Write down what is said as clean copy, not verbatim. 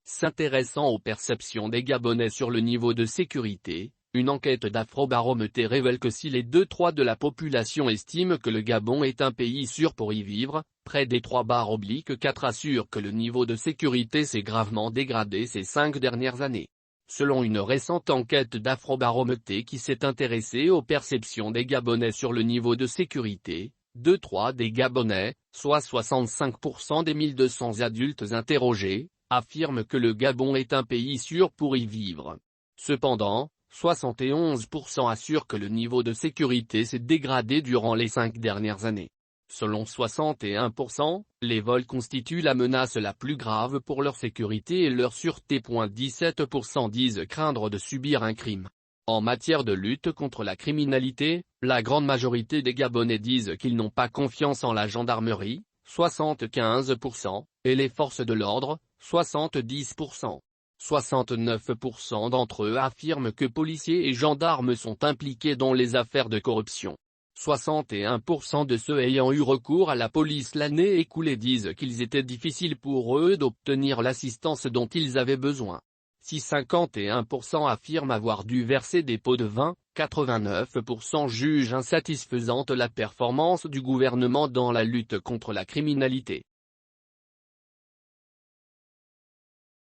S'intéressant aux perceptions des Gabonais sur le niveau de sécurité, une enquête d'Afrobaromètre révèle que si les 2/3 de la population estiment que le Gabon est un pays sûr pour y vivre, près des 3/4 assurent que le niveau de sécurité s'est gravement dégradé ces 5 dernières années. Selon une récente enquête d'Afrobaromètre qui s'est intéressée aux perceptions des Gabonais sur le niveau de sécurité, 2/3 des Gabonais, soit 65% des 1200 adultes interrogés, affirment que le Gabon est un pays sûr pour y vivre. Cependant, 71% assurent que le niveau de sécurité s'est dégradé durant les 5 dernières années. Selon 61%, les vols constituent la menace la plus grave pour leur sécurité et leur sûreté. 17% disent craindre de subir un crime. En matière de lutte contre la criminalité, la grande majorité des Gabonais disent qu'ils n'ont pas confiance en la gendarmerie, 75%, et les forces de l'ordre, 70%. 69% d'entre eux affirment que policiers et gendarmes sont impliqués dans les affaires de corruption. 61% de ceux ayant eu recours à la police l'année écoulée disent qu'il était difficile pour eux d'obtenir l'assistance dont ils avaient besoin. Si 51% affirment avoir dû verser des pots de vin, 89% jugent insatisfaisante la performance du gouvernement dans la lutte contre la criminalité.